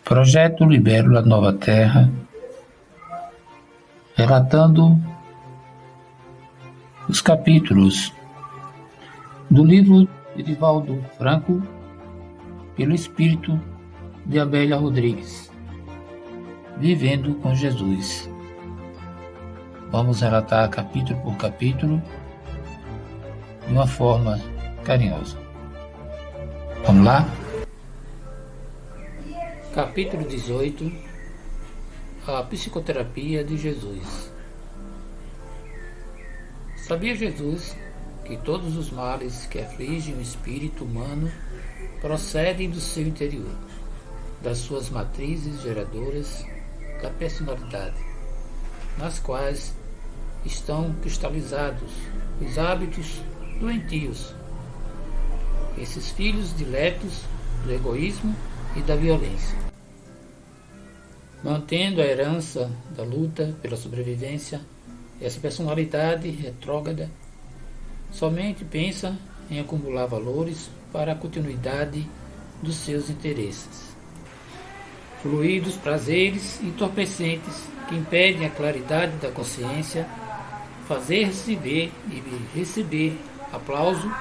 Projeto Libélula Nova Terra, relatando os capítulos do livro de Divaldo Franco, pelo espírito de Abélia Rodrigues, Vivendo com Jesus. Vamos relatar capítulo por capítulo de uma forma carinhosa. Vamos lá? Capítulo 18. A psicoterapia de Jesus. Sabia Jesus que todos os males que afligem o espírito humano procedem do seu interior, das suas matrizes geradoras da personalidade, nas quais estão cristalizados os hábitos doentios, esses filhos diletos do egoísmo e da violência. Mantendo a herança da luta pela sobrevivência, essa personalidade retrógrada somente pensa em acumular valores para a continuidade dos seus interesses. Fluidos prazeres entorpecentes que impedem a claridade da consciência, fazer-se ver e receber aplauso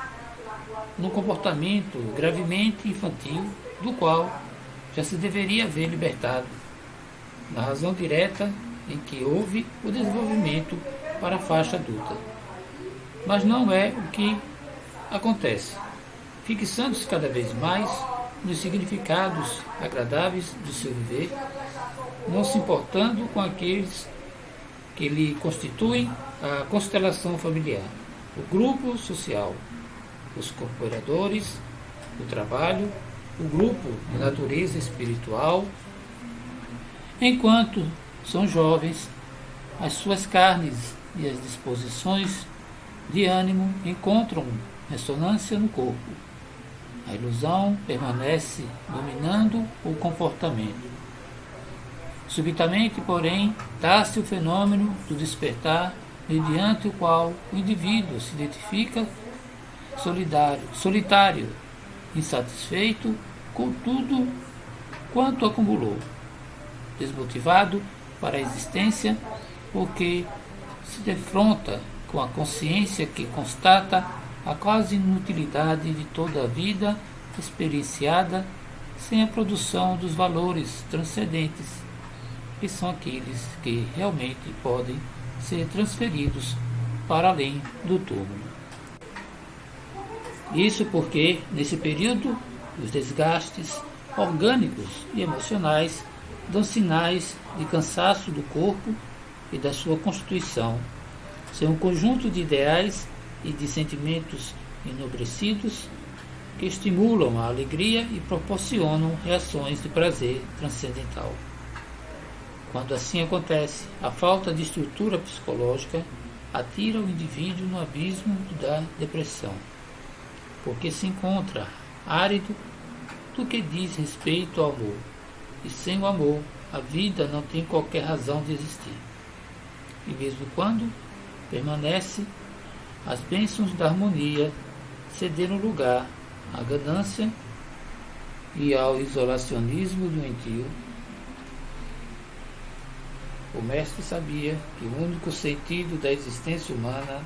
num comportamento gravemente infantil, do qual já se deveria haver libertado, na razão direta em que houve o desenvolvimento para a faixa adulta. Mas não é o que acontece, fixando-se cada vez mais nos significados agradáveis do seu viver, não se importando com aqueles que lhe constituem a constelação familiar, o grupo social, os cooperadores, o trabalho, o grupo de natureza espiritual. Enquanto são jovens, as suas carnes e as disposições de ânimo encontram ressonância no corpo. A ilusão permanece dominando o comportamento. Subitamente, porém, dá-se o fenômeno do despertar, mediante o qual o indivíduo se identifica solitário, insatisfeito com tudo quanto acumulou, desmotivado para a existência, porque se defronta com a consciência que constata a quase inutilidade de toda a vida experienciada sem a produção dos valores transcendentes, que são aqueles que realmente podem ser transferidos para além do túmulo. Isso porque, nesse período, os desgastes orgânicos e emocionais dão sinais de cansaço do corpo e da sua constituição. São um conjunto de ideais e de sentimentos enobrecidos que estimulam a alegria e proporcionam reações de prazer transcendental. Quando assim acontece, a falta de estrutura psicológica atira o indivíduo no abismo da depressão, porque se encontra árido do que diz respeito ao amor, e sem o amor a vida não tem qualquer razão de existir. E mesmo quando permanece, as bênçãos da harmonia cederam lugar à ganância e ao isolacionismo doentio. O mestre sabia que o único sentido da existência humana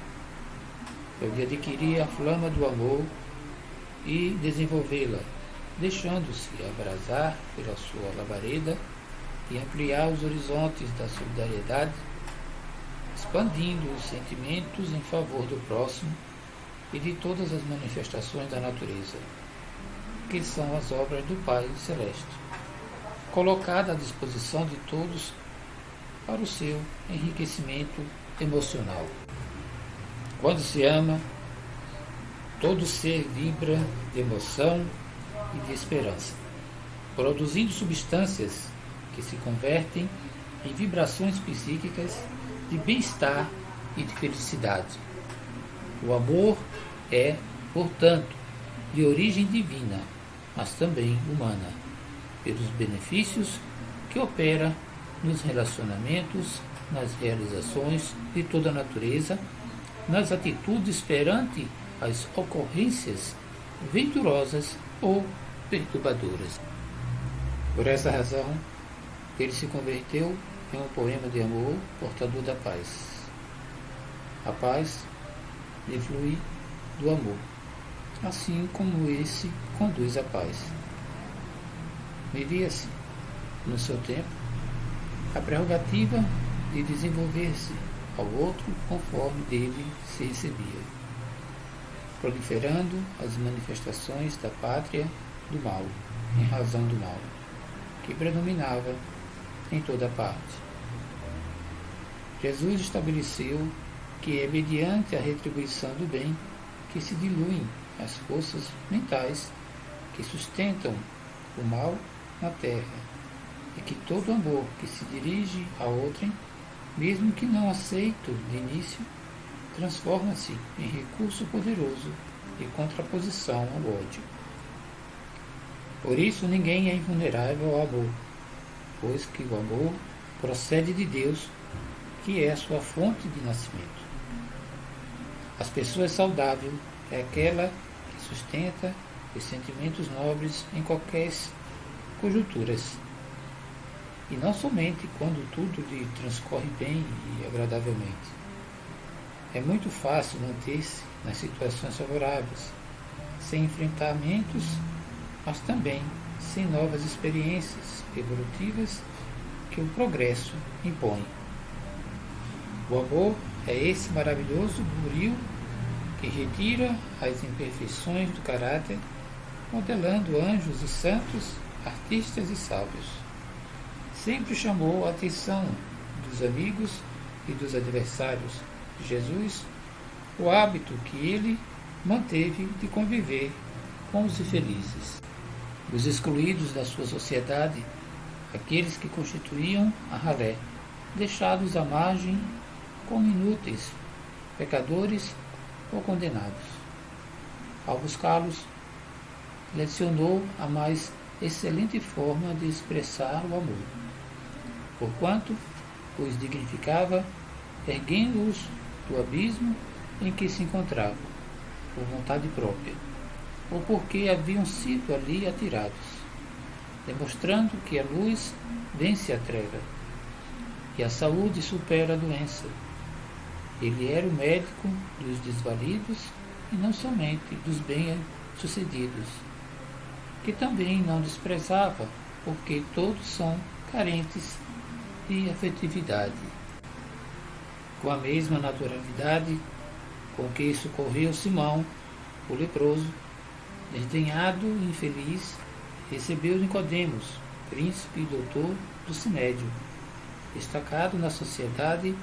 é o de adquirir a flama do amor e desenvolvê-la, deixando-se abrasar pela sua labareda e ampliar os horizontes da solidariedade, expandindo os sentimentos em favor do próximo e de todas as manifestações da natureza, que são as obras do Pai Celeste, colocada à disposição de todos para o seu enriquecimento emocional. Quando se ama, todo ser vibra de emoção e de esperança, produzindo substâncias que se convertem em vibrações psíquicas de bem-estar e de felicidade. O amor é, portanto, de origem divina, mas também humana, pelos benefícios que opera nos relacionamentos, nas realizações de toda a natureza, nas atitudes perante as ocorrências venturosas ou perturbadoras. Por essa razão, ele se converteu em um poema de amor portador da paz. A paz lhe flui do amor, assim como esse conduz a paz. Vivia-se, no seu tempo, a prerrogativa de desenvolver-se ao outro conforme dele se recebia, proliferando as manifestações da pátria do mal, em razão do mal, que predominava em toda parte. Jesus estabeleceu que é mediante a retribuição do bem que se diluem as forças mentais que sustentam o mal na terra, e que todo amor que se dirige a outrem, mesmo que não aceito de início, transforma-se em recurso poderoso de contraposição ao ódio. Por isso ninguém é invulnerável ao amor, pois que o amor procede de Deus, que é a sua fonte de nascimento. As pessoas saudáveis é aquela que sustenta os sentimentos nobres em qualquer conjunturas, e não somente quando tudo lhe transcorre bem e agradavelmente. É muito fácil manter-se nas situações favoráveis, sem enfrentamentos, mas também sem novas experiências evolutivas que o progresso impõe. O amor é esse maravilhoso buril que retira as imperfeições do caráter, modelando anjos e santos, artistas e sábios. Sempre chamou a atenção dos amigos e dos adversários de Jesus o hábito que ele manteve de conviver com os infelizes, os excluídos da sua sociedade, aqueles que constituíam a ralé, deixados à margem como inúteis, pecadores ou condenados. Ao buscá-los, lecionou a mais excelente forma de expressar o amor, porquanto os dignificava, erguendo-os do abismo em que se encontravam, por vontade própria, ou porque haviam sido ali atirados, demonstrando que a luz vence a treva e a saúde supera a doença. Ele era o médico dos desvalidos e não somente dos bem-sucedidos, que também não desprezava, porque todos são carentes de afetividade. Com a mesma naturalidade com que socorreu Simão, o leproso, desdenhado e infeliz, recebeu Nicodemos, príncipe e doutor do Sinédrio, destacado na sociedade,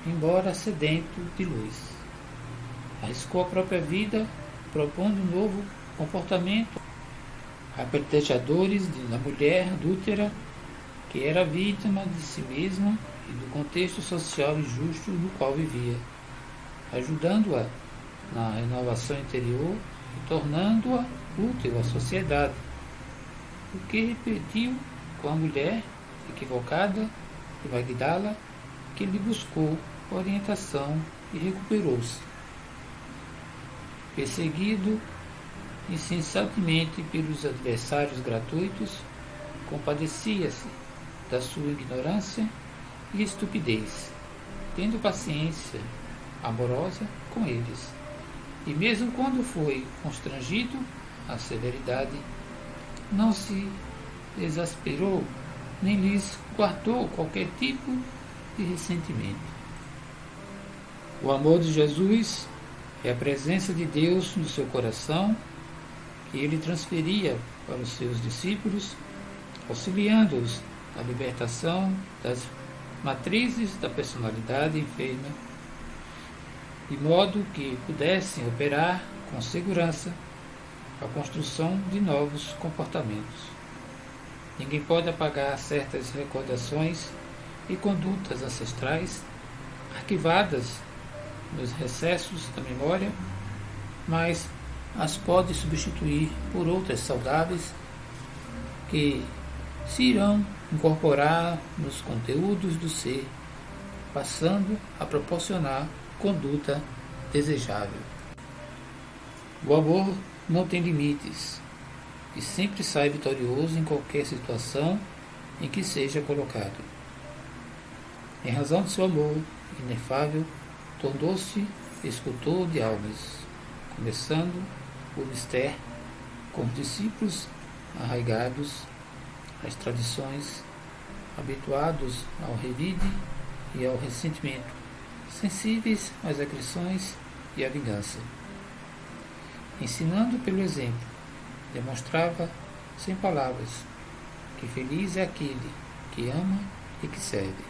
embora sedento de luz. Arriscou a própria vida, propondo um novo comportamento a apedrejadores da mulher adúltera, que era vítima de si mesma e do contexto social injusto no qual vivia, ajudando-a na renovação interior e tornando-a útil à sociedade, o que repetiu com a mulher equivocada de Magdala, que lhe buscou orientação e recuperou-se. Perseguido incessantemente pelos adversários gratuitos, compadecia-se da sua ignorância e estupidez, tendo paciência amorosa com eles. E mesmo quando foi constrangido à severidade, não se exasperou, nem lhes guardou qualquer tipo de ressentimento. O amor de Jesus é a presença de Deus no seu coração, que ele transferia para os seus discípulos, auxiliando-os na libertação das matrizes da personalidade enferma, de modo que pudessem operar com segurança a construção de novos comportamentos. Ninguém pode apagar certas recordações e condutas ancestrais arquivadas nos recessos da memória, mas as pode substituir por outras saudáveis que se irão incorporar nos conteúdos do ser, passando a proporcionar conduta desejável. O amor não tem limites. e sempre sai vitorioso em qualquer situação em que seja colocado. Em razão de seu amor inefável, tornou-se escultor de almas, começando o mistério com os discípulos arraigados às tradições, habituados ao revide e ao ressentimento, sensíveis às agressões e à vingança. Ensinando pelo exemplo, demonstrava sem palavras que feliz é aquele que ama e que serve,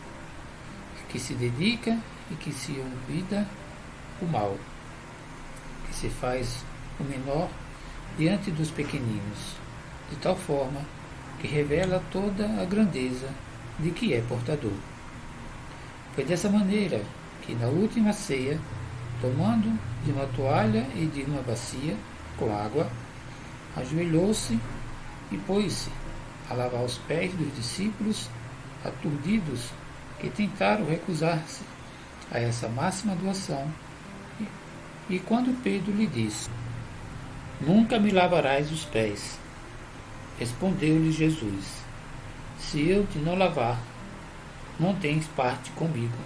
que se dedica e que se olvida o mal, que se faz o menor diante dos pequeninos, de tal forma que revela toda a grandeza de que é portador. Foi dessa maneira que na última ceia, tomando de uma toalha e de uma bacia com água, ajoelhou-se e pôs-se a lavar os pés dos discípulos aturdidos que tentaram recusar-se a essa máxima doação. E quando Pedro lhe disse: "Nunca me lavarás os pés", respondeu-lhe Jesus: "Se eu te não lavar, não tens parte comigo."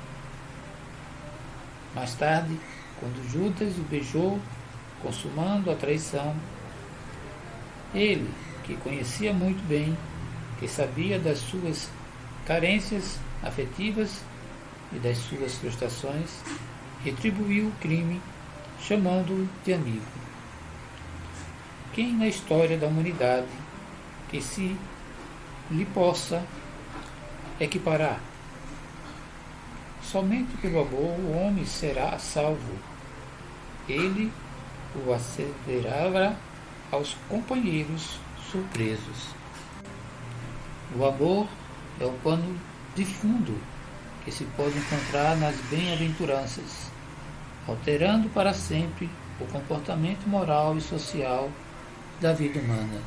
Mais tarde, quando Judas o beijou, consumando a traição, ele, que conhecia muito bem, que sabia das suas carências afetivas e das suas frustrações, retribuiu o crime, chamando-o de amigo. Quem na história da humanidade que se lhe possa equiparar? Somente pelo amor o homem será salvo. Ele o asseverará aos companheiros surpresos. O amor é o pano de fundo que se pode encontrar nas bem-aventuranças, alterando para sempre o comportamento moral e social da vida humana.